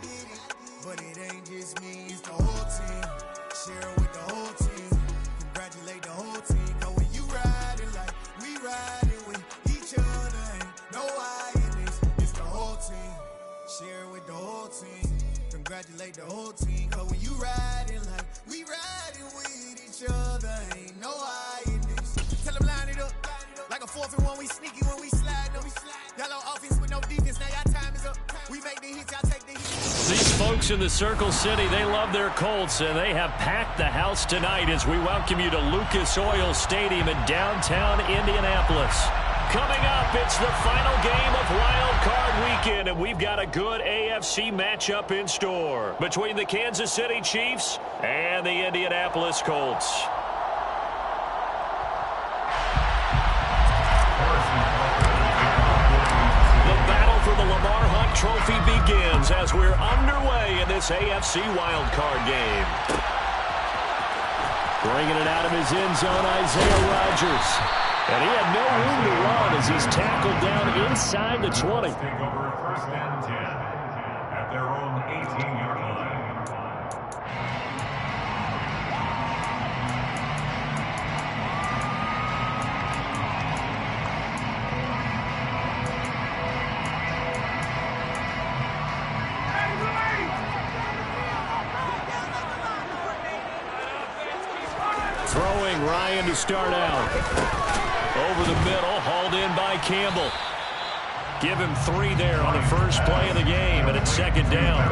did it. But it ain't just me, it's the whole team. Share it with the whole team. Congratulate the whole team. Cause when you riding like we riding with each other, ain't no I in this. It's the whole team. Share it with the whole team. Congratulate the whole team. Cause when you riding like we riding with each other, ain't no I in this. Tell them line it up. Like a 4th and 1, we sneaky when we slide them. Y'all on offense with no defense, now y'all time is up. We make the hits, y'all take the hits. These folks in the Circle City, they love their Colts, and they have packed the house tonight as we welcome you to Lucas Oil Stadium in downtown Indianapolis. Coming up, it's the final game of Wild Card Weekend, and we've got a good AFC matchup in store between the Kansas City Chiefs and the Indianapolis Colts. The Lamar Hunt Trophy begins as we're underway in this AFC wildcard game. Bringing it out of his end zone, Isaiah Rodgers. And he had no room to run as he's tackled down inside the 20. Take over 1st and 10 at their own 18-yard line. Throwing Ryan to start out. Over the middle, hauled in by Campbell. Give him 3 there on the first play of the game, and it's 2nd down.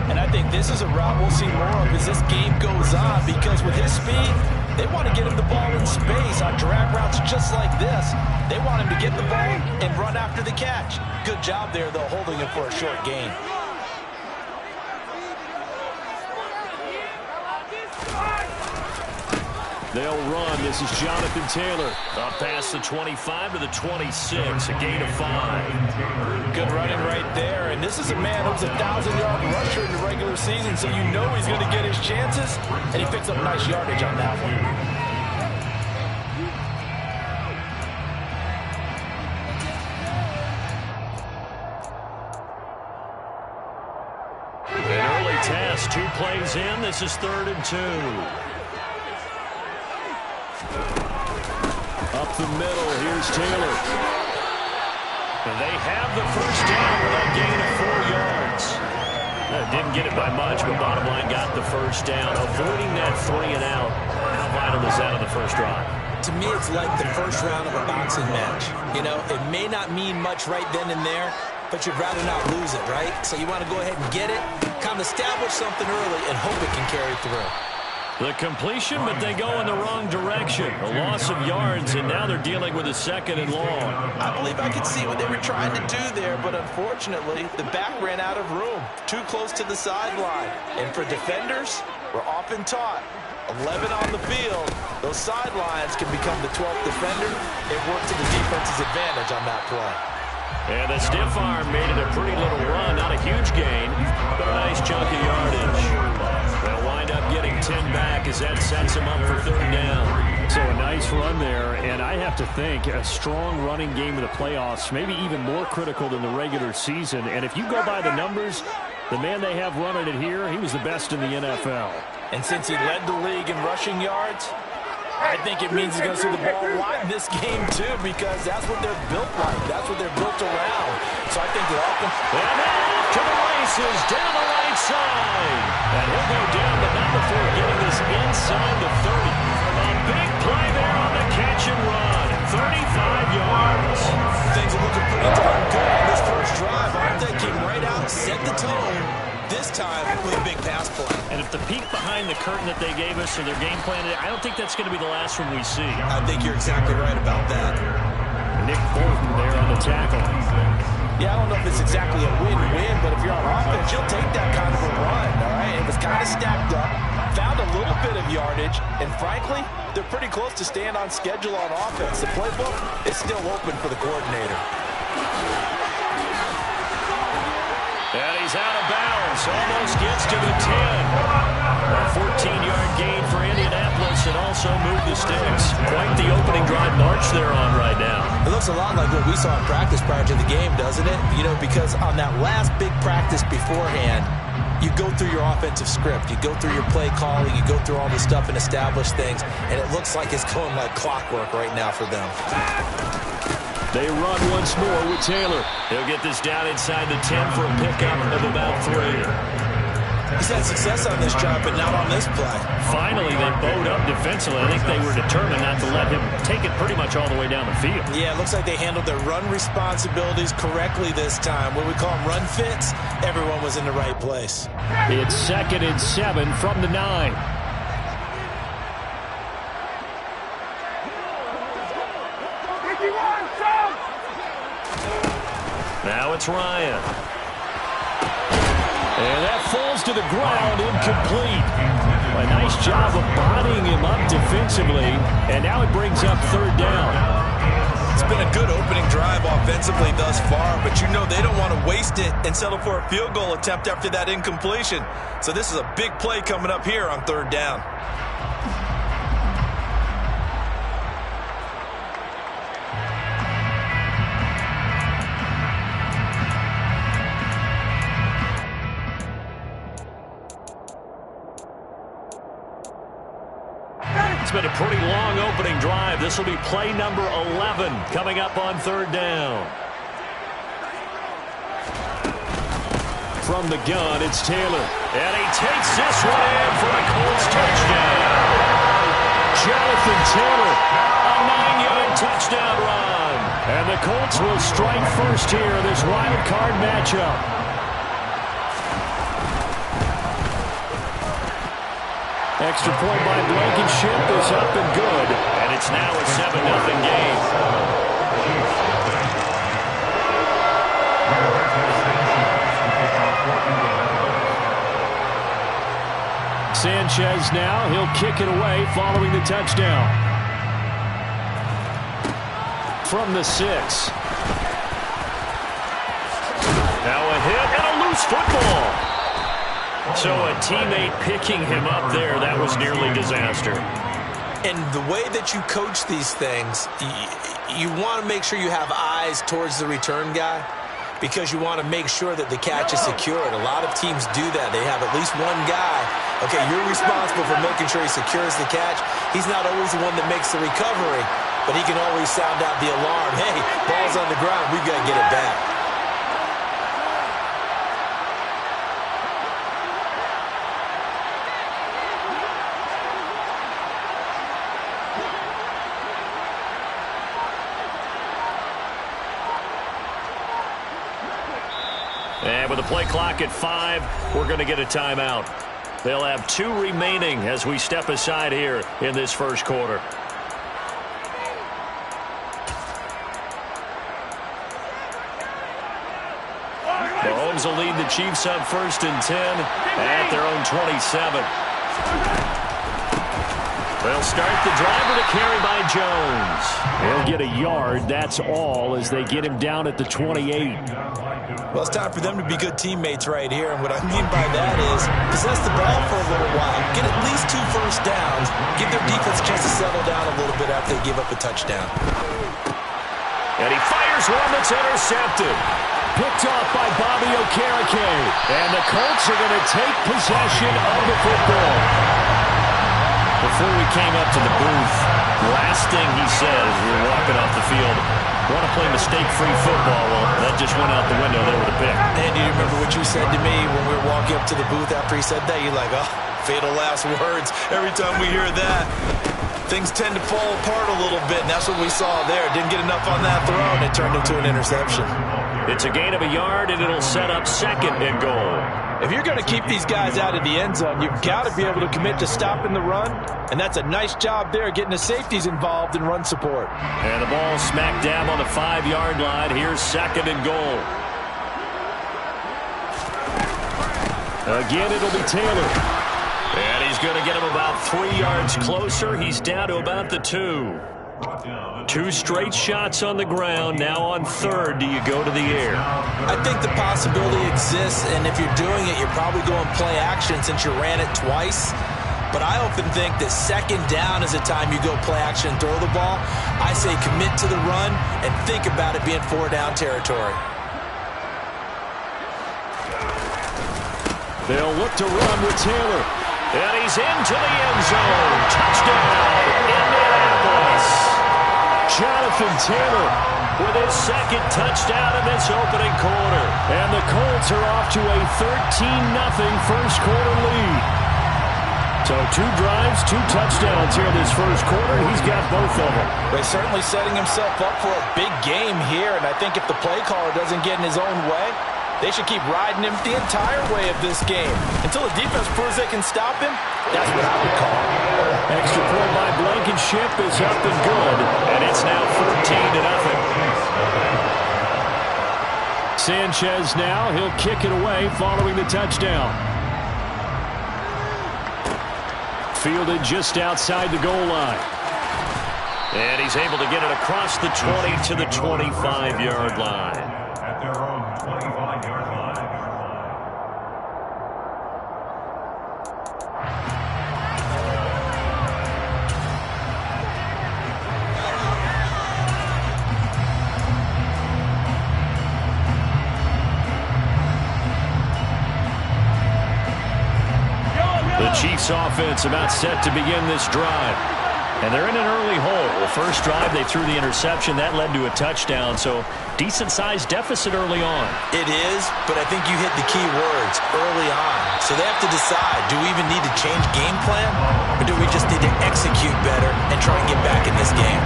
And I think this is a route we'll see more of as this game goes on, because with his speed, they want to get him the ball in space on drag routes just like this. They want him to get the ball and run after the catch. Good job there, though, holding him for a short gain. They'll run. This is Jonathan Taylor. Up past the 25 to the 26, a gain of 5. Good running right there. And this is a man who's a 1,000-yard rusher in the regular season, so you know he's going to get his chances. And he picks up nice yardage on that one. An early test. 2 plays in. This is 3rd and 2. Up the middle, here's Taylor. And they have the first down with a gain of 4 yards. Didn't get it by much, but bottom line got the first down. Avoiding that 3 and out. How vital is that on the first drive? To me, it's like the first round of a boxing match. You know, it may not mean much right then and there, but you'd rather not lose it, right? So you want to go ahead and get it, kind of establish something early, and hope it can carry through. The completion, but they go in the wrong direction. A loss of yards, and now they're dealing with a 2nd and long. I believe I could see what they were trying to do there, but unfortunately, the back ran out of room. Too close to the sideline. And for defenders, we're often taught, 11 on the field, those sidelines can become the 12th defender. It worked to the defense's advantage on that play. And the stiff arm made it a pretty little run. Not a huge gain, but a nice chunk of yardage. They'll wind up getting 10 back as that sets them up for 3rd down. So a nice run there, and I have to think a strong running game in the playoffs, maybe even more critical than the regular season. And if you go by the numbers, the man they have running it here, he was the best in the NFL. And since he led the league in rushing yards, I think it means he's going to see the ball wide this game, too, because that's what they're built like. That's what they're built around. So I think they're all... And off to the races, down the right side. And he'll go down, but not before getting this inside the 30. A big play there on the catch and run. 35 yards. Things are looking pretty darn good on this first drive, aren't they? Came right out, set the tone. This time with a big pass play. And if the peek behind the curtain that they gave us or their game plan, I don't think that's going to be the last one we see. I think you're exactly right about that. Nick Bolton there on the tackle. Yeah, I don't know if it's exactly a win-win, but if you're on offense, you'll take that kind of a run, all right? It was kind of stacked up, found a little bit of yardage, and frankly, they're pretty close to staying on schedule on offense. The playbook is still open for the coordinator. And he's out of bounds. Almost gets to the 10. A 14-yard gain for Indianapolis pass and also move the sticks. Quite the opening drive march they're on right now. It looks a lot like what we saw in practice prior to the game, doesn't it? You know, because on that last big practice beforehand, you go through your offensive script. You go through your play calling. You go through all this stuff and establish things. And it looks like it's going like clockwork right now for them. They run once more with Taylor. He'll get this down inside the 10 for a pickup of about 3. He's had success on this drive, but not on this play. Finally, they bowed up defensively. I think they were determined not to let him take it pretty much all the way down the field. Yeah, it looks like they handled their run responsibilities correctly this time. What we call them run fits, everyone was in the right place. It's 2nd and 7 from the 9. Now it's Ryan. And that falls to the ground, incomplete. A nice job of bodying him up defensively, and now it brings up 3rd down. It's been a good opening drive offensively thus far, but you know they don't want to waste it and settle for a field goal attempt after that incompletion. So this is a big play coming up here on 3rd down. It's been a pretty long opening drive. This will be play number 11 coming up on 3rd down. From the gun, it's Taylor. And he takes this one in for a Colts touchdown. Jonathan Taylor, a 9-yard touchdown run. And the Colts will strike first here in this wild card matchup. Extra point by Blankenship is up and good. And it's now a 7-0 game. Sanchez now, he'll kick it away following the touchdown. From the 6. Now a hit and a loose football. So a teammate picking him up there, that was nearly disaster. And the way that you coach these things, you want to make sure you have eyes towards the return guy because you want to make sure that the catch is secured. A lot of teams do that. They have at least one guy. Okay, you're responsible for making sure he secures the catch. He's not always the one that makes the recovery, but he can always sound out the alarm. Hey, ball's on the ground. We've got to get it back. And with the play clock at 5, we're going to get a timeout. They'll have 2 remaining as we step aside here in this first quarter. Mahomes will lead the Chiefs up 1st and 10 at their own 27. They'll start the drive with a carry by Jones. They'll get a yard, that's all, as they get him down at the 28. Well, it's time for them to be good teammates right here, and what I mean by that is possess the ball for a little while, get at least 2 first downs, give their defense a chance to settle down a little bit after they give up a touchdown. And he fires one that's intercepted. Picked off by Bobby Okereke. And the Colts are going to take possession of the football. Before we came up to the booth, last thing he said as we were walking off the field, want to play mistake-free football. Well, that just went out the window there with a pick. And do you remember what you said to me when we were walking up to the booth after he said that? You're like, oh, fatal last words. Every time we hear that, things tend to fall apart a little bit, and that's what we saw there. Didn't get enough on that throw, and it turned into an interception. It's a gain of a yard, and it'll set up 2nd and goal. If you're going to keep these guys out of the end zone, you've got to be able to commit to stopping the run, and that's a nice job there, getting the safeties involved in run support. And the ball smack dab on the 5-yard line. Here's 2nd and goal. Again, it'll be Taylor. And he's going to get him about 3 yards closer. He's down to about the 2. 2 straight shots on the ground. Now on 3rd, do you go to the air? I think the possibility exists, and if you're doing it, you're probably going play action since you ran it twice. but I often think that second down is a time you go play action and throw the ball. I say commit to the run and think about it being 4-down territory. They'll look to run with Taylor. And he's into the end zone. Touchdown, Indianapolis. Jonathan Taylor with his second touchdown in this opening quarter. And the Colts are off to a 13-0 first quarter lead. So 2 drives, 2 touchdowns here this first quarter. He's got both of them. He's certainly setting himself up for a big game here. And I think if the play caller doesn't get in his own way, they should keep riding him the entire way of this game. Until the defense proves they can stop him, that's what I would call it. Extra point by Blankenship is up and good. And it's now 14-0. Sanchez now, he'll kick it away following the touchdown. Fielded just outside the goal line. And he's able to get it across the 20 to the 25-yard line. At their own 25-yard line. The Chiefs offense about set to begin this drive. And they're in an early hole. The first drive, they threw the interception. That led to a touchdown, so decent-sized deficit early on. It is, but I think you hit the key words early on. So they have to decide, do we even need to change game plan, or do we just need to execute better and try and get back in this game?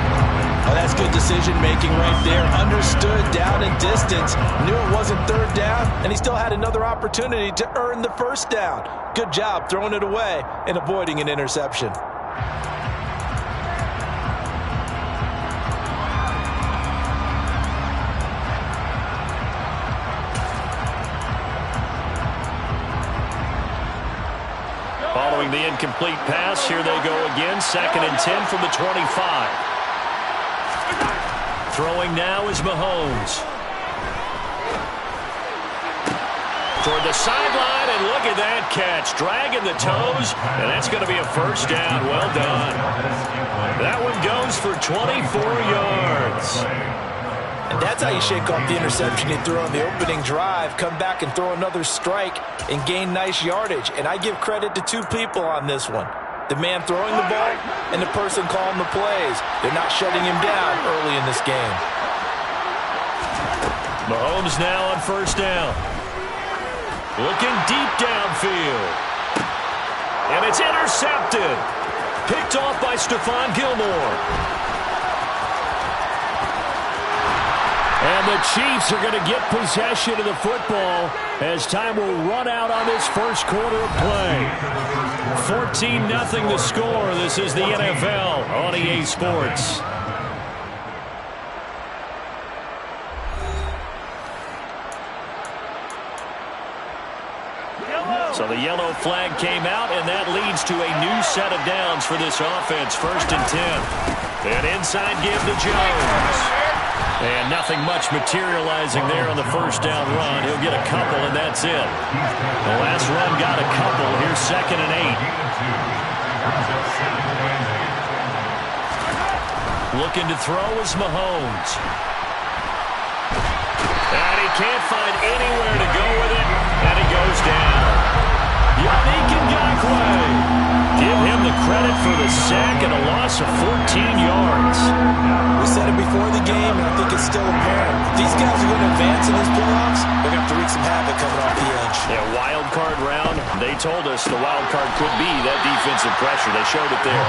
Well, that's good decision-making right there. Understood down and distance. Knew it wasn't third down, and he still had another opportunity to earn the first down. Good job throwing it away and avoiding an interception. Following the incomplete pass, here they go again. 2nd and 10 from the 25. Throwing now is Mahomes. Toward the sideline, and look at that catch. Dragging the toes, and that's going to be a first down. Well done. That one goes for 24 yards. And that's how you shake off the interception you threw on the opening drive, come back and throw another strike and gain nice yardage. And I give credit to 2 people on this one. The man throwing the ball and the person calling the plays. They're not shutting him down early in this game. Mahomes now on first down. Looking deep downfield. And it's intercepted. Picked off by Stephon Gilmore. And the Chiefs are going to get possession of the football as time will run out on this first quarter of play. 14-0 the score. This is the NFL on EA Sports. So the yellow flag came out, and that leads to a new set of downs for this offense. 1st and 10. And inside give to Jones. And nothing much materializing there on the first down run. He'll get a couple, and that's it. The last run got a couple. Here's 2nd and 8. Looking to throw is Mahomes. And he can't find anywhere to go with it, and he goes down. Yannick Ngakoue. Give him the credit for the sack and a loss of 14 yards. We said it before the game, and I think it's still apparent. If these guys are going to advance in these playoffs, they're going to have to wreak some havoc coming off the edge. Yeah, wild card round. They told us the wild card could be that defensive pressure. They showed it there.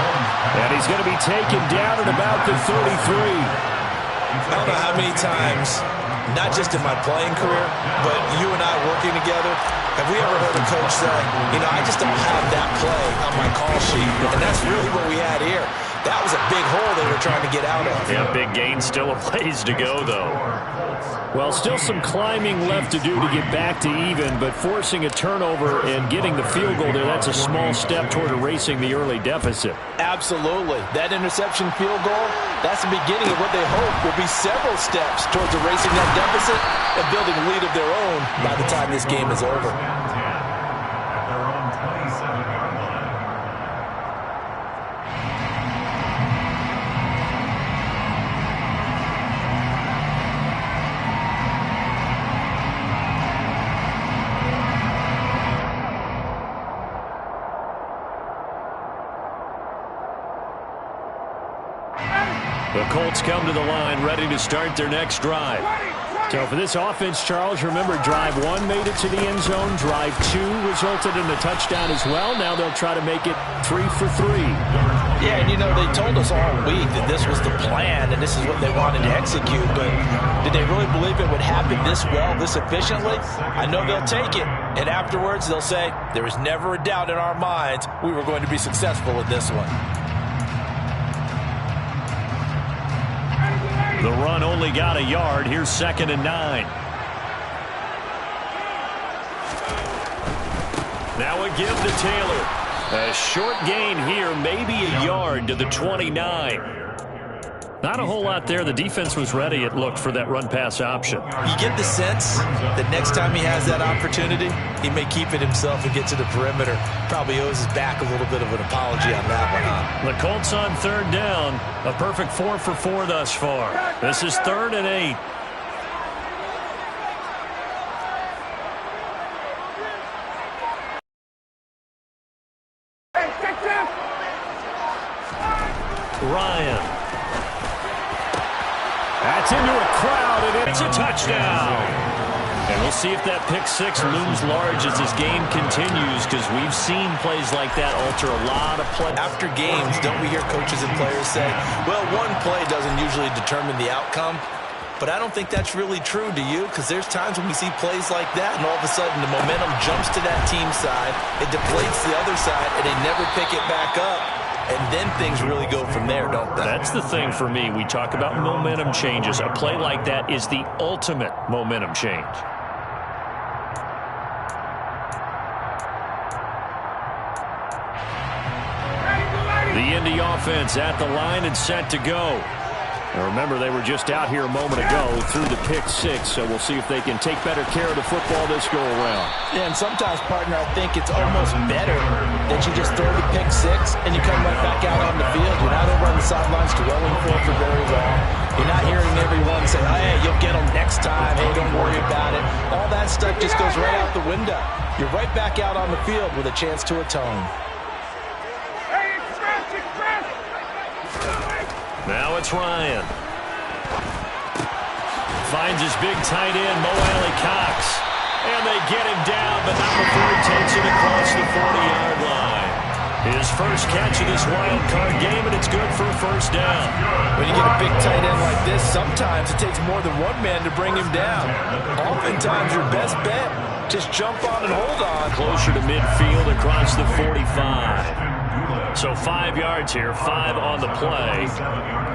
And he's going to be taken down at about the 33. I don't know how many times, not just in my playing career, but you and I working together, have we ever heard a coach say, you know, I just don't have that play on my call sheet. And that's really what we had here. That was a big hole they were trying to get out of. Yeah, big gain. Still a ways to go, though. Well, still some climbing left to do to get back to even, but forcing a turnover and getting the field goal there, that's a small step toward erasing the early deficit. Absolutely. That interception field goal, that's the beginning of what they hope will be several steps towards erasing that deficit and building a lead of their own by the time this game is over. At their own 27-yard line. The Colts come to the line, ready to start their next drive. So for this offense, Charles, remember drive 1 made it to the end zone. Drive 2 resulted in a touchdown as well. Now they'll try to make it 3 for 3. Yeah, and you know, they told us all week that this was the plan and this is what they wanted to execute. But did they really believe it would happen this well, this efficiently? I know they'll take it. And afterwards, they'll say, there was never a doubt in our minds we were going to be successful in this one. The run only got a yard. Here's 2nd and 9. Now a give to Taylor. A short gain here, maybe a yard to the 29. Not a whole lot there. The defense was ready, it looked, for that run-pass option. You get the sense that next time he has that opportunity, he may keep it himself and get to the perimeter. Probably owes his back a little bit of an apology on that one, huh? The Colts on 3rd down. A perfect 4 for 4 thus far. This is 3rd and 8. Ryan. That's into a crowd, and it's a touchdown. And we'll see if that pick 6 looms large as this game continues, because we've seen plays like that alter a lot of play. After games, don't we hear coaches and players say, well, one play doesn't usually determine the outcome? But I don't think that's really true, do you? Because there's times when we see plays like that, and all of a sudden the momentum jumps to that team side, it deflates the other side, and they never pick it back up. And then things really go from there, don't they? That's the thing for me. We talk about momentum changes. A play like that is the ultimate momentum change. The Indy offense at the line and set to go. And remember, they were just out here a moment ago through the pick 6, so we'll see if they can take better care of the football this go-around. Yeah, and sometimes, partner, I think it's almost better that you just throw the pick 6 and you come right back out on the field. You're not over on the sidelines dwelling for very long. You're not hearing everyone say, oh, hey, you'll get them next time. Hey, don't worry about it. All that stuff just goes right out the window. You're right back out on the field with a chance to atone. Now it's Ryan. Finds his big tight end, Mo Alley-Cox. And they get him down, but not before he takes it across the 40-yard line. His first catch of this wild card game, and it's good for a first down. When you get a big tight end like this, sometimes it takes more than one man to bring him down. Oftentimes, your best bet, just jump on and hold on. Closer to midfield across the 45. So 5 yards here, 5 on the play,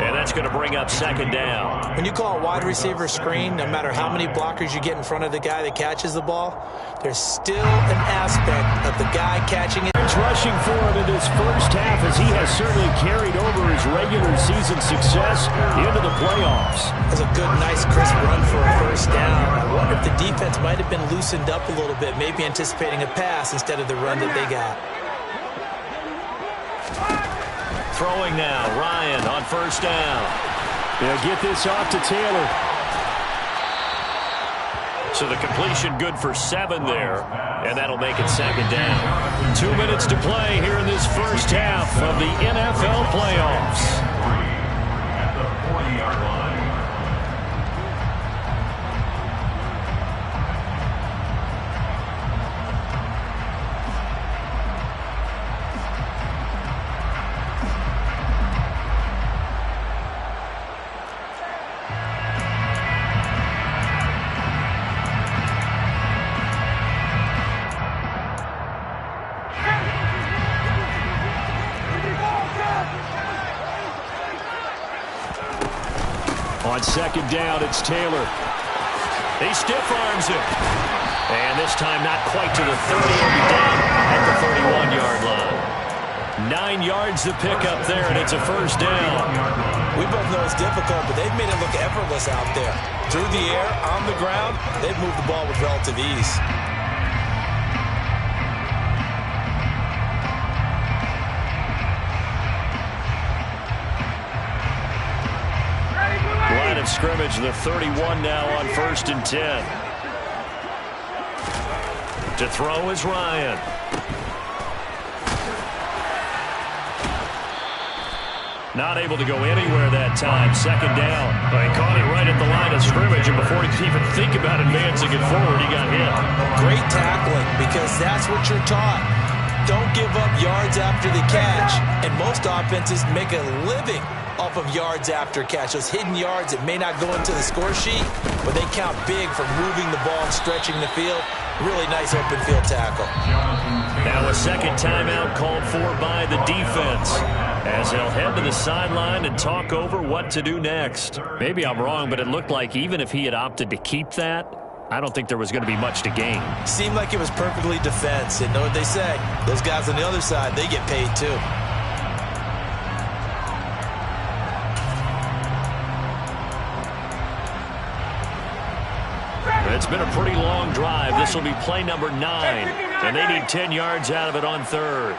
and that's going to bring up 2nd down. When you call a wide receiver screen, no matter how many blockers you get in front of the guy that catches the ball, there's still an aspect of the guy catching it. It's rushing for him in this first half, as he has certainly carried over his regular season success into the playoffs. That's a good, nice, crisp run for a first down. I wonder if the defense might have been loosened up a little bit, maybe anticipating a pass instead of the run that they got. Throwing now, Ryan on first down. They'll get this off to Taylor. So the completion good for 7 there, and that'll make it 2nd down. 2 minutes to play here in this first half of the NFL playoffs. At the 40-yard line. On 2nd down, it's Taylor. He stiff-arms it. And this time not quite to the 30. He'll be down at the 31-yard line. 9 yards to pick up there, and it's a first down. We both know it's difficult, but they've made it look effortless out there. Through the air, on the ground, they've moved the ball with relative ease. Line of scrimmage, the 31 now on 1st and 10. To throw is Ryan. Not able to go anywhere that time. Second down. Well, he caught it right at the line of scrimmage, and before he could even think about advancing it forward, he got hit. Great tackling, because that's what you're taught. Don't give up yards after the catch. And most offenses make a living off of yards after catch. Those hidden yards that may not go into the score sheet, but they count big for moving the ball and stretching the field. Really nice open field tackle. Now a second timeout called for by the defense, as they'll head to the sideline and talk over what to do next. Maybe I'm wrong, but it looked like even if he had opted to keep that, I don't think there was going to be much to gain. Seemed like it was perfectly defense. And know what they say? Those guys on the other side, they get paid too. It's been a pretty long drive. This will be play number 9, and they need 10 yards out of it on third.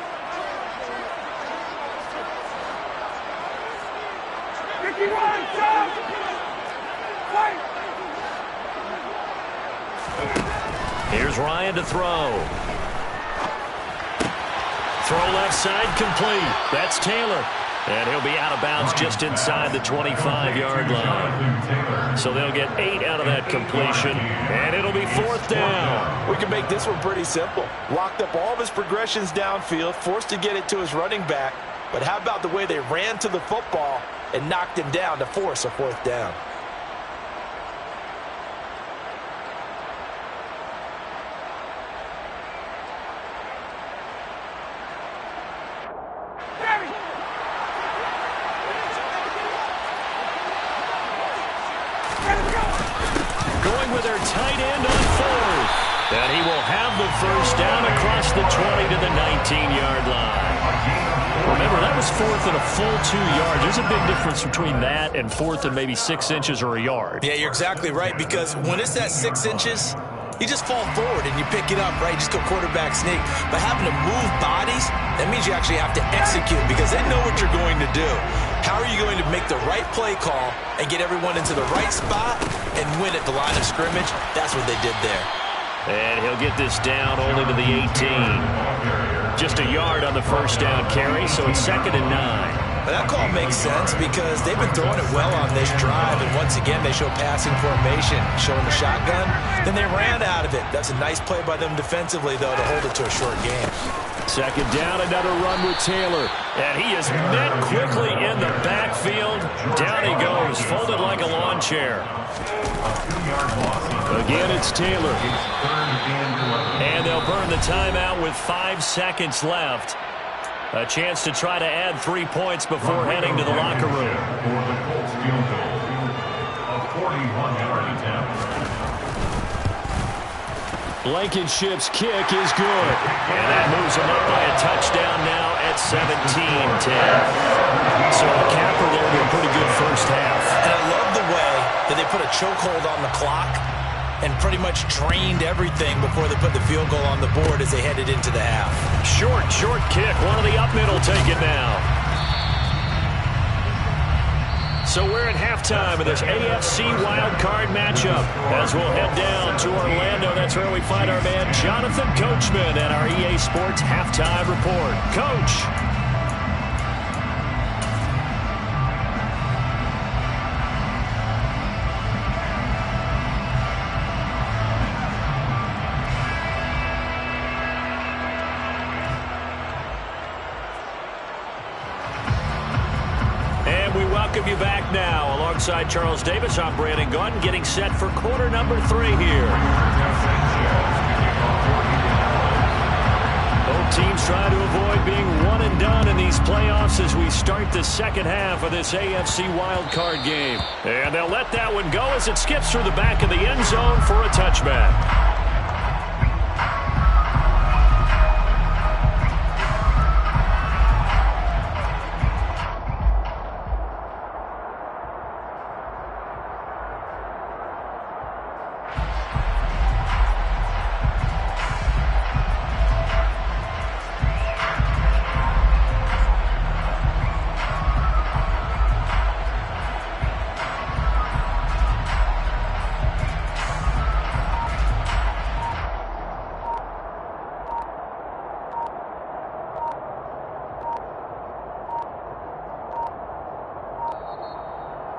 Here's Ryan to throw. Throw left side complete. That's Taylor. And he'll be out of bounds just inside the 25-yard line. So they'll get 8 out of that completion, and it'll be fourth down. We can make this one pretty simple. Locked up all of his progressions downfield, forced to get it to his running back. But how about the way they ran to the football and knocked him down to force a fourth down? Tight end on fourth. And he will have the first down across the 20 to the 19-yard line. Remember, that was fourth and a full 2 yards. There's a big difference between that and fourth and maybe 6 inches or a yard. Yeah, you're exactly right, because when it's at 6 inches, you just fall forward and you pick it up, right? Just go quarterback sneak. But having to move bodies, that means you actually have to execute, because they know what you're going to do. How are you going to make the right play call and get everyone into the right spot and win at the line of scrimmage? That's what they did there. And he'll get this down only to the 18. Just a yard on the first down carry, so it's 2nd and 9. But that call makes sense, because they've been throwing it well on this drive, and once again they show passing formation, showing the shotgun. Then they ran out of it. That's a nice play by them defensively, though, to hold it to a short game. Second down, another run with Taylor. And he is met quickly in the backfield. Down he goes, folded like a lawn chair. Again, it's Taylor. And they'll burn the timeout with 5 seconds left. A chance to try to add 3 points before heading to the locker room. For the Colts field goal, a 41-yard attempt. Blankenship's kick is good. And that moves him up by a touchdown now at 17-10. So a capper there with a pretty good first half. And I love the way that they put a chokehold on the clock and pretty much drained everything before they put the field goal on the board as they headed into the half. Short kick. One of the up middle taken now. So we're at halftime of this AFC wildcard matchup. As we'll head down to Orlando, that's where we find our man Jonathan Coachman at our EA Sports Halftime Report. Coach. Welcome you back now. Alongside Charles Davis, I'm Brandon Gunn, getting set for quarter number 3 here. Both teams try to avoid being one and done in these playoffs as we start the second half of this AFC wildcard game. And they'll let that one go as it skips through the back of the end zone for a touchback.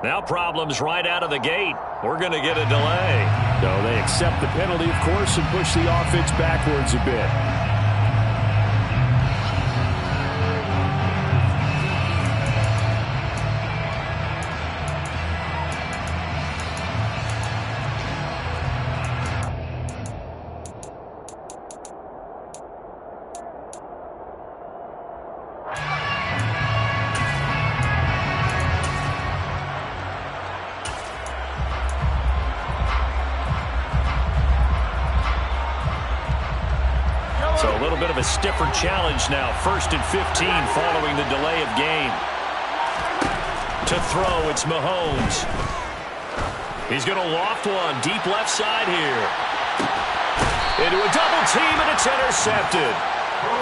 Now problems right out of the gate. We're going to get a delay. So they accept the penalty, of course, and push the offense backwards a bit. So a little bit of a stiffer challenge now. 1st and 15 following the delay of game. To throw, it's Mahomes. He's going to loft one. Deep left side here. Into a double team, and it's intercepted.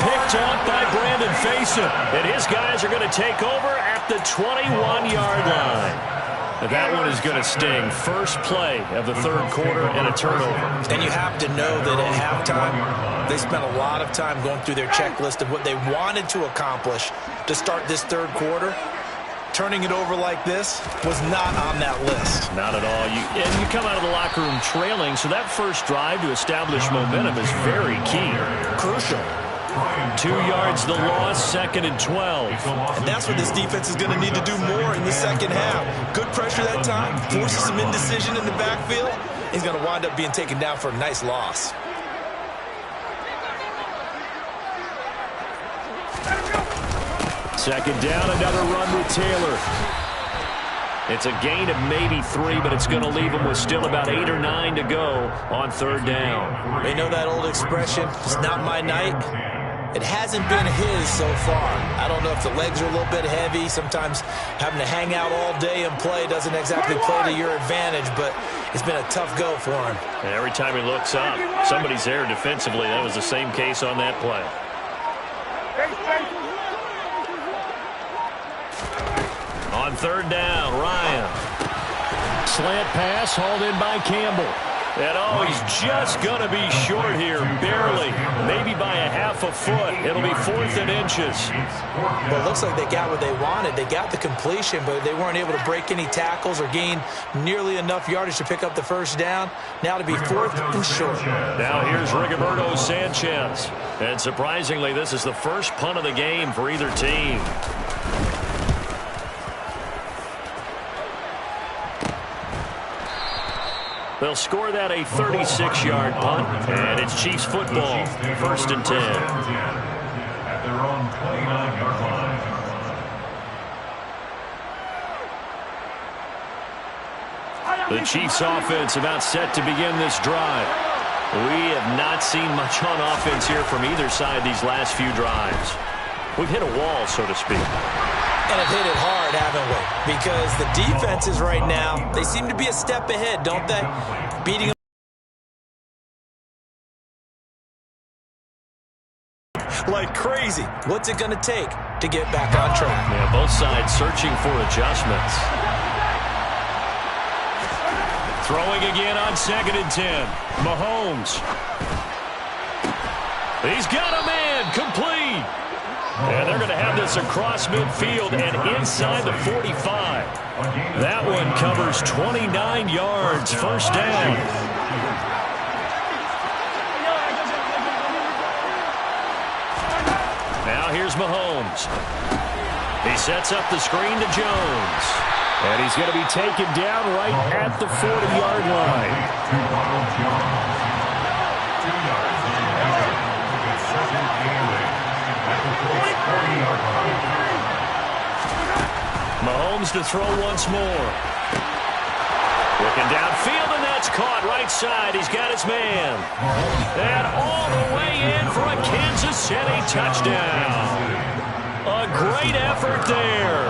Picked off by Brandon Faison. And his guys are going to take over at the 21-yard line. That one is going to sting. First play of the 3rd quarter and a turnover. And you have to know that at halftime, they spent a lot of time going through their checklist of what they wanted to accomplish to start this 3rd quarter. Turning it over like this was not on that list. Not at all. You come out of the locker room trailing, so that first drive to establish momentum is very key. Crucial. 2 yards the loss, 2nd and 12. And that's what this defense is going to need to do more in the second half. Good pressure that time, forces some indecision in the backfield. He's going to wind up being taken down for a nice loss. Second down, another run with Taylor. It's a gain of maybe 3, but it's going to leave them with still about 8 or 9 to go on 3rd down. They know that old expression, it's not my night. It hasn't been his so far. I don't know if the legs are a little bit heavy. Sometimes having to hang out all day and play doesn't exactly play to your advantage, but it's been a tough go for him. And every time he looks up, somebody's there defensively. That was the same case on that play. On 3rd down, Ryan. Slant pass hauled in by Campbell. And he's just going to be short here, barely, maybe by a half a foot. It'll be 4th and inches. Well, it looks like they got what they wanted. They got the completion, but they weren't able to break any tackles or gain nearly enough yardage to pick up the 1st down. Now to be 4th and short. Now here's Rigoberto Sanchez. And surprisingly, this is the first punt of the game for either team. They'll score that a 36-yard punt, and it's Chiefs football, 1st and 10. At their own 29-yard line. The Chiefs offense about set to begin this drive. We have not seen much on offense here from either side these last few drives. We've hit a wall, so to speak. And have hit it hard, haven't we? Because the defenses right now, they seem to be a step ahead, don't they? Beating them like crazy. What's it going to take to get back on track? Yeah, both sides searching for adjustments. Throwing again on 2nd and 10. Mahomes. He's got a man, complete. And they're going to have this across midfield and inside the 45. That one covers 29 yards, 1st down. Now here's Mahomes. He sets up the screen to Jones. And he's going to be taken down right at the 40-yard line. Mahomes to throw once more. Looking downfield, and that's caught right side. He's got his man. And all the way in for a Kansas City touchdown. A great effort there.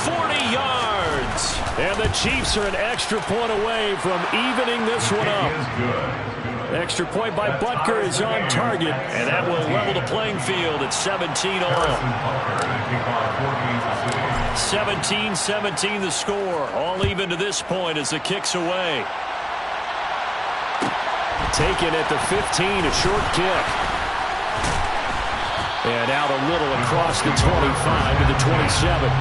40 yards. And the Chiefs are an extra point away from evening this one up. Extra point by Butker is on target, and that will level the playing field at 17 all. 17-17 the score. All even to this point as the kick's away. Taken at the 15, a short kick. And out a little across the 25 to the 27.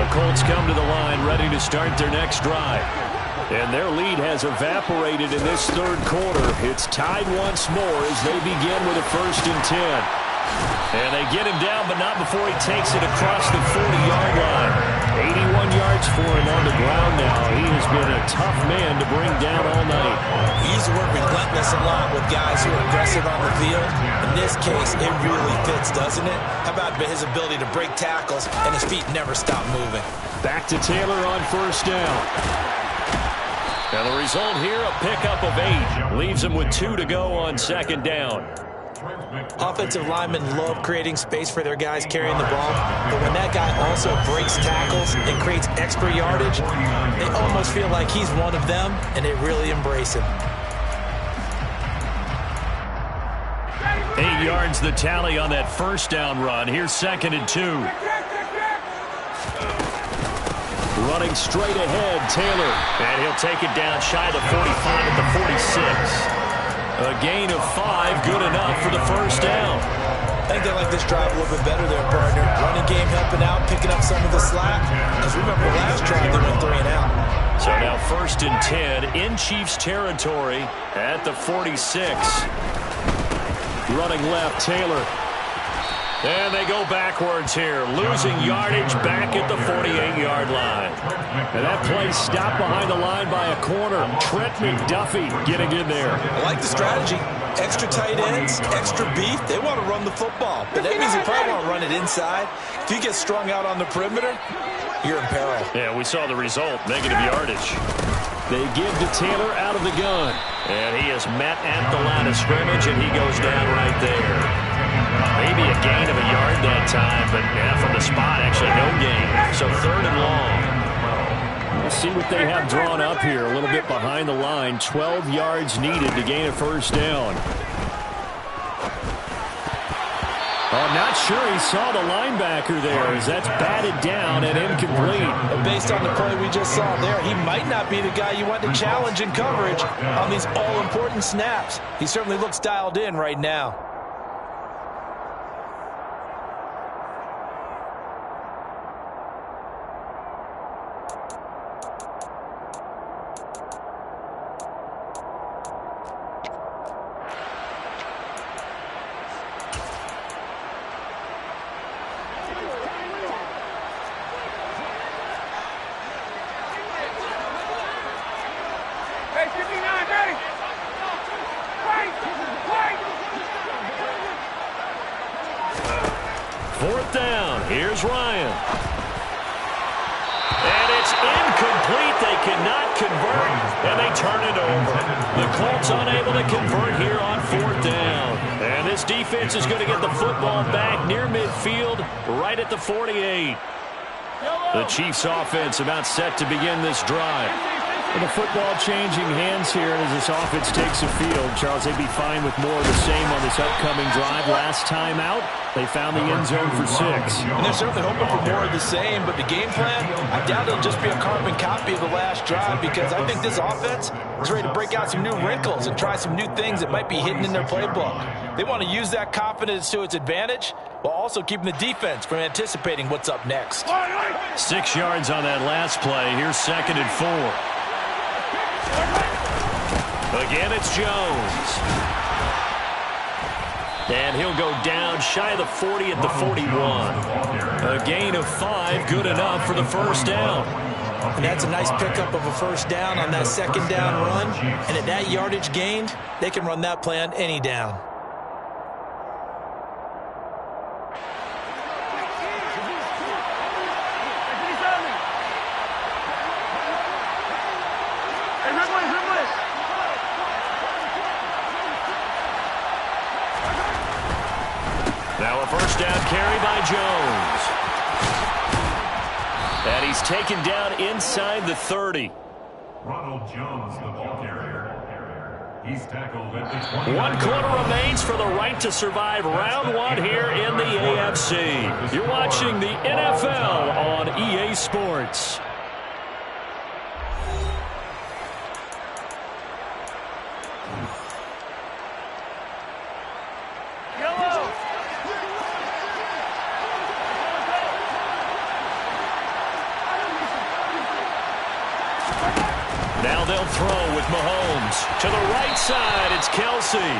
The Colts come to the line, ready to start their next drive. And their lead has evaporated in this third quarter. It's tied once more as they begin with a 1st and 10. And they get him down, but not before he takes it across the 40-yard line. 81 yards for him on the ground now. He has been a tough man to bring down all night. He's worked relentless a lot with guys who are aggressive on the field. In this case, it really fits, doesn't it? How about his ability to break tackles and his feet never stop moving? Back to Taylor on 1st down. And the result here, a pickup of 8. Leaves him with 2 to go on 2nd down. Offensive linemen love creating space for their guys carrying the ball, but when that guy also breaks tackles and creates extra yardage, they almost feel like he's one of them, and they really embrace him. 8 yards the tally on that 1st down run. Here's 2nd and 2. Running straight ahead, Taylor. And he'll take it down shy of the 45 at the 46. A gain of 5, good enough for the 1st down. I think they like this drive a little bit better there, partner. Running game helping out, picking up some of the slack. Because remember, last drive they went 3 and out. So now 1st and 10 in Chiefs territory at the 46. Running left, Taylor. And they go backwards here, losing yardage back at the 48-yard line. And that play stopped behind the line by a corner. Trent McDuffie getting in there. I like the strategy. Extra tight ends, extra beef. They want to run the football, but that means they probably want to run it inside. If you get strung out on the perimeter, you're in peril. Yeah, we saw the result, negative yardage. They give to Taylor out of the gun. And he is met at the line of scrimmage, and he goes down right there. Maybe a gain of a yard that time, but yeah, from the spot, actually no gain. So 3rd and long. We'll see what they have drawn up here. A little bit behind the line. 12 yards needed to gain a 1st down. I'm not sure he saw the linebacker there as that's batted down and incomplete. But based on the play we just saw there, he might not be the guy you want to challenge in coverage on these all-important snaps. He certainly looks dialed in right now. Here's Ryan. And it's incomplete. They cannot convert, and they turn it over. The Colts unable to convert here on 4th down. And this defense is going to get the football back near midfield, right at the 48. The Chiefs offense about set to begin this drive. With the football changing hands here as this offense takes the field, Charles, they'd be fine with more of the same on this upcoming drive. Last time out, they found the end zone for 6. And they're certainly hoping for more of the same, but the game plan, I doubt it'll just be a carbon copy of the last drive because I think this offense is ready to break out some new wrinkles and try some new things that might be hidden in their playbook. They want to use that confidence to its advantage while also keeping the defense from anticipating what's up next. 6 yards on that last play. Here's 2nd and 4. Again, it's Jones. And he'll go down shy of the 40 at the 41. A gain of 5, good enough for the 1st down. And that's a nice pickup of a 1st down on that 2nd down run. And at that yardage gained, they can run that play on any down. Now a 1st down carry by Jones. And he's taken down inside the 30. Ronald Jones, the ball carrier. He's tackled at the 20. 1 quarter remains for the right to survive round 1 here in the AFC. You're watching the NFL on EA Sports. Now they'll throw with Mahomes. To the right side, it's Kelsey.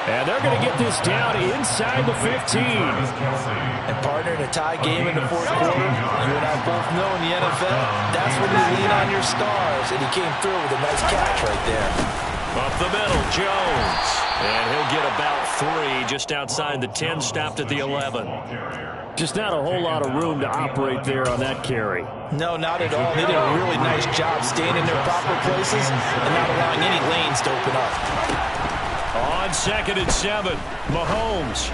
And they're going to get this down inside the 15. And partner, in a tie game in the fourth quarter, you and I both know in the NFL, that's when you lean on your stars. And he came through with a nice catch right there. Up the middle, Jones. And he'll get about 3 just outside the 10, stopped at the 11. Just not a whole lot of room to operate there on that carry. No, not at all. They did a really nice job staying in their proper places and not allowing any lanes to open up. On 2nd and 7, Mahomes.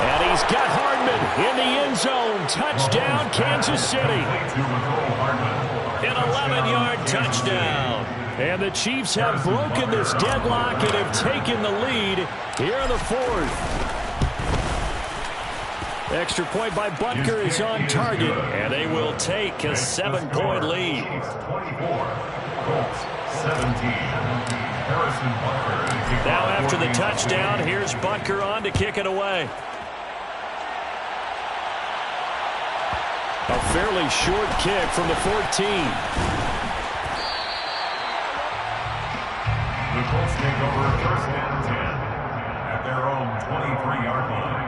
And he's got Hardman in the end zone. Touchdown, Kansas City. An 11-yard touchdown. And the Chiefs have broken this deadlock and have taken the lead here in the 4th. Extra point by Butker is on target, and they will take a 7-point lead. 24, Colts 17. Harrison Butker. Now after the touchdown, here's Butker on to kick it away. A fairly short kick from the 14. The Colts take over 1st and 10 at their own 23-yard line.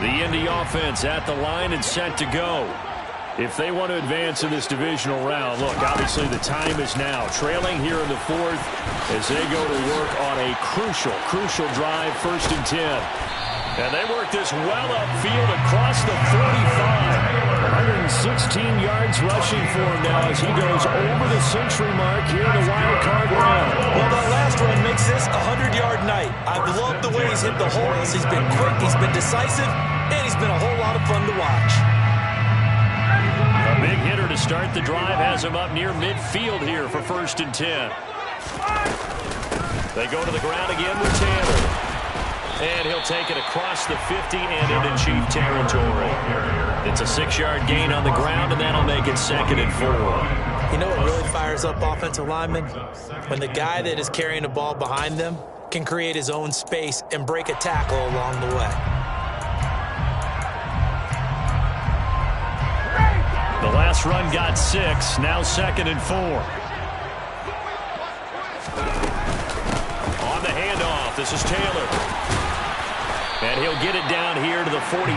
The Indy offense at the line and set to go. If they want to advance in this divisional round, look, obviously the time is now. Trailing here in the 4th as they go to work on a crucial drive, 1st and 10. And they work this well upfield across the 45. 116 yards rushing for him now as he goes over the century mark here in the wild card round. Well, that last run makes this a 100-yard night. I've loved the way he's hit the holes. He's been quick, he's been decisive, and he's been a whole lot of fun to watch. A big hitter to start the drive has him up near midfield here for 1st and 10. They go to the ground again with Taylor. And he'll take it across the 50 and into Chief territory. It's a 6-yard gain on the ground, and that'll make it 2nd and 4. You know what really fires up offensive linemen? When the guy that is carrying the ball behind them can create his own space and break a tackle along the way. The last run got 6, now 2nd and 4. On the handoff, this is Taylor. And he'll get it down here to the 43.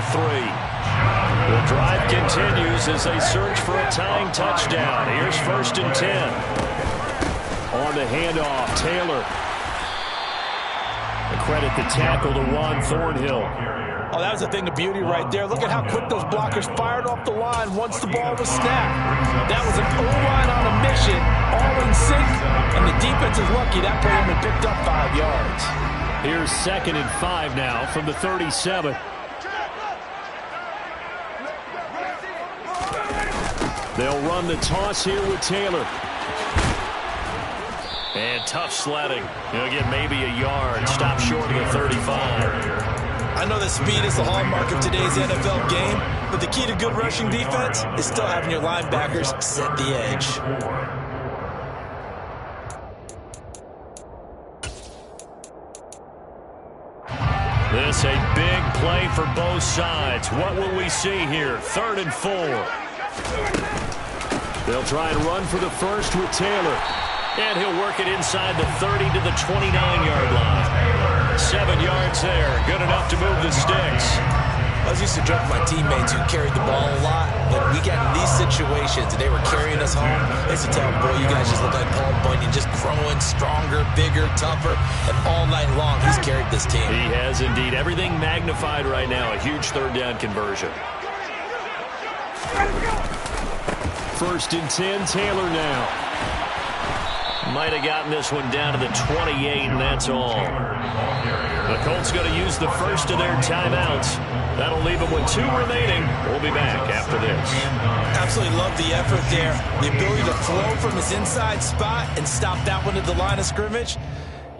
The drive continues as they search for a tying touchdown. Here's 1st and 10. On the handoff, Taylor. The credit the tackle to Juan Thornhill. Oh, that was a thing of beauty right there. Look at how quick those blockers fired off the line once the ball was snapped. That was an O-line on a mission, all in sync, and the defense is lucky that play only picked up 5 yards. Here's 2nd and 5 now from the 37. They'll run the toss here with Taylor. And tough sledding. He'll get maybe a yard. Stop short of the 35. I know that speed is the hallmark of today's NFL game, but the key to good rushing defense is still having your linebackers set the edge. This a big play for both sides. What will we see here? 3rd and 4. They'll try and run for the first with Taylor. And he'll work it inside the 30 to the 29-yard line. 7 yards there. Good enough to move the sticks. I was used to joke with my teammates who carried the ball a lot. When we got in these situations and they were carrying us home, I used to tell them, boy, you guys just look like Paul Bunyan, just growing stronger, bigger, tougher. And all night long, he's carried this team. He has indeed. Everything magnified right now. A huge 3rd down conversion. 1st and 10, Taylor now. Might have gotten this one down to the 28, and that's all. The Colts going to use the first of their timeouts. That'll leave them with 2 remaining. We'll be back after this. Absolutely love the effort there. The ability to throw from his inside spot and stop that one at the line of scrimmage.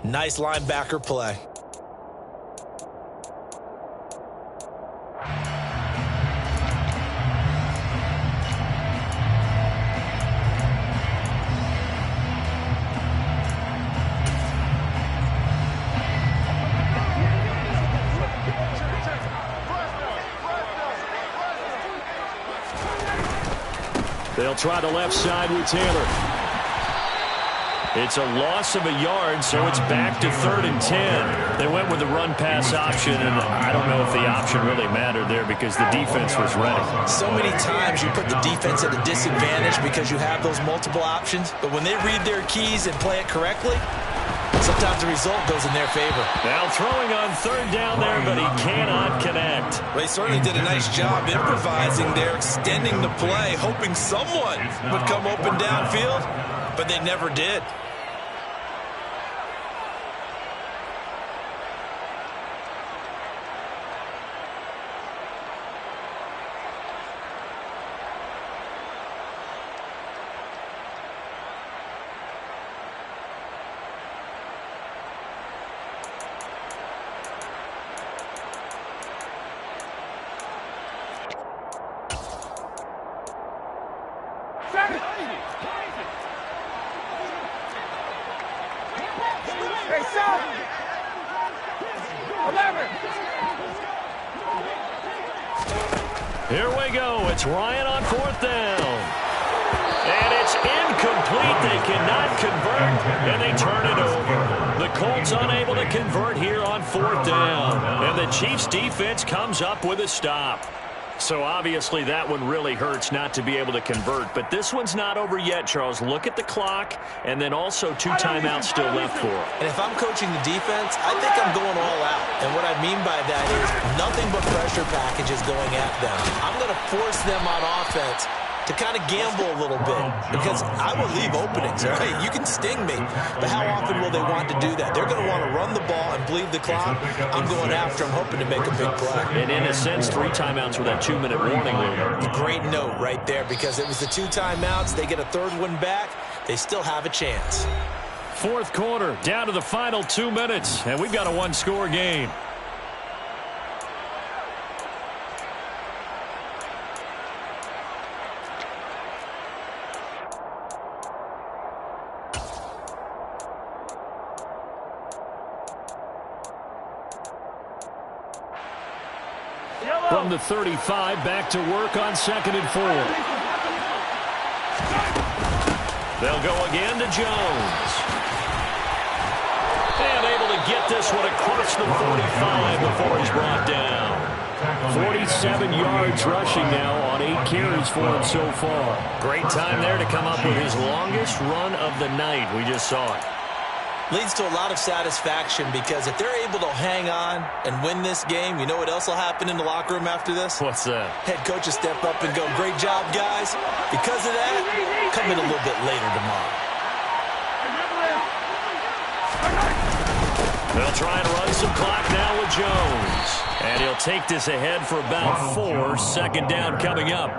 Nice linebacker play. They'll try the left side with Taylor. It's a loss of a yard, so it's back to 3rd and 10. They went with the run-pass option, and I don't know if the option really mattered there because the defense was ready. So many times you put the defense at a disadvantage because you have those multiple options, but when they read their keys and play it correctly, sometimes the result goes in their favor. Now throwing on 3rd down there, but he cannot connect. Well, he certainly did a nice job improvising there, extending the play, hoping someone would come open downfield, but they never did. Here we go. It's Ryan on 4th down. And it's incomplete. They cannot convert, and they turn it over. The Colts unable to convert here on 4th down. And the Chiefs defense comes up with a stop. So obviously that one really hurts not to be able to convert. But this one's not over yet, Charles. Look at the clock, and then also 2 timeouts still left for them. And if I'm coaching the defense, I think I'm going all out. And what I mean by that is nothing but pressure packages going at them. I'm going to force them on offense to kind of gamble a little bit because I will leave openings, all right? You can sting me, but how often will they want to do that? They're going to want to run the ball and bleed the clock. I'm going after them, hoping to make a big play. And in a sense, 3 timeouts with that 2-minute warning. Great note right there because it was the 2 timeouts. They get a 3rd one back. They still have a chance. 4th quarter, down to the final 2 minutes, and we've got a 1-score game. From the 35, back to work on 2nd and 4. They'll go again to Jones. And able to get this one across the 45 before he's brought down. 47 yards rushing now on 8 carries for him so far. Great time there to come up with his longest run of the night. We just saw it. Leads to a lot of satisfaction because if they're able to hang on and win this game, you know what else will happen in the locker room after this? What's that? Head coach will step up and go, great job, guys. Because of that, come in a little bit later tomorrow. They'll try and run some clock now with Jones. And he'll take this ahead for about 4. 2nd down coming up.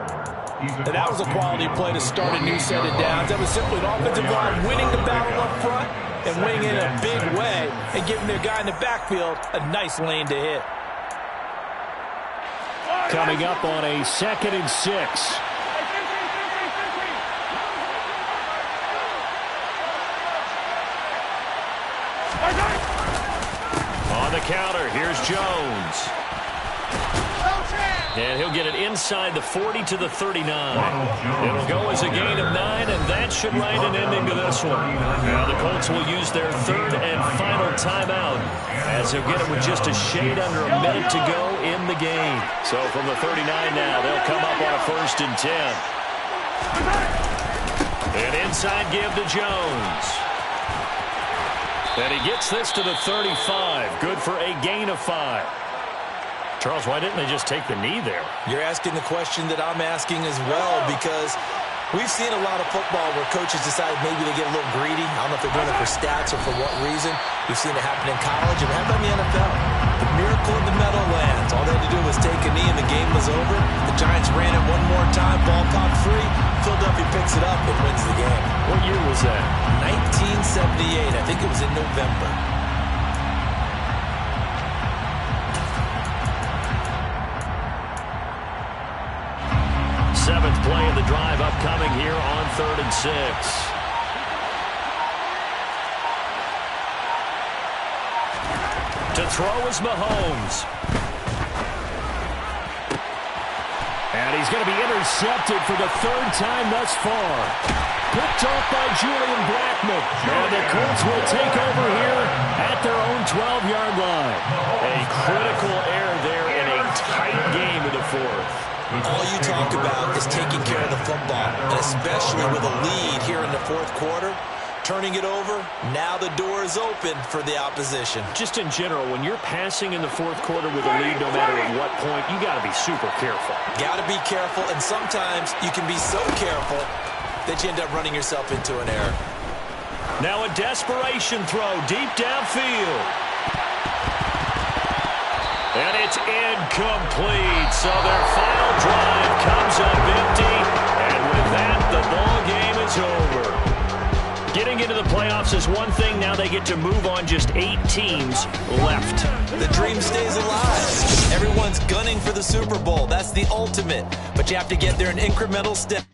And that was a quality play to start a new set of downs. That was simply an offensive line winning the battle up front and winning in a big way and giving their guy in the backfield a nice lane to hit. Coming up on a 2nd and 6. On the counter, here's Jones. And he'll get it inside the 40 to the 39. It'll go as a gain of 9, and that should write an ending to this one. Now the Colts will use their 3rd and final timeout as they'll get it with just a shade under a minute to go in the game. So from the 39 now, they'll come up on a 1st and 10. An inside give to Jones. And he gets this to the 35. Good for a gain of 5. Charles, why didn't they just take the knee there? You're asking the question that I'm asking as well because we've seen a lot of football where coaches decide maybe they get a little greedy. I don't know if they're doing it for stats or for what reason. We've seen it happen in college and happen in the NFL. The miracle of the Meadowlands. All they had to do was take a knee and the game was over. The Giants ran it one more time. Ball popped free. Philadelphia picks it up and wins the game. What year was that? 1978. I think it was in November. Seventh play of the drive upcoming here on 3rd and 6. To throw is Mahomes. And And he's going to be intercepted for the third time thus far. Picked off by Julian Blackmon. And the Colts will take over here at their own 12-yard line. A critical error there in a tight game in the fourth. All you talk about is taking care of the football, and especially with a lead here in the fourth quarter. Turning it over, now the door is open for the opposition. Just in general, when you're passing in the fourth quarter with a lead, no matter at what point, you got to be super careful. Got to be careful, and sometimes you can be so careful that you end up running yourself into an error. Now a desperation throw deep downfield. And it's incomplete. So their final drive comes up empty. And with that, the ball game is over. Getting into the playoffs is one thing. Now they get to move on. Just 8 teams left. The dream stays alive. Everyone's gunning for the Super Bowl. That's the ultimate. But you have to get there in incremental steps.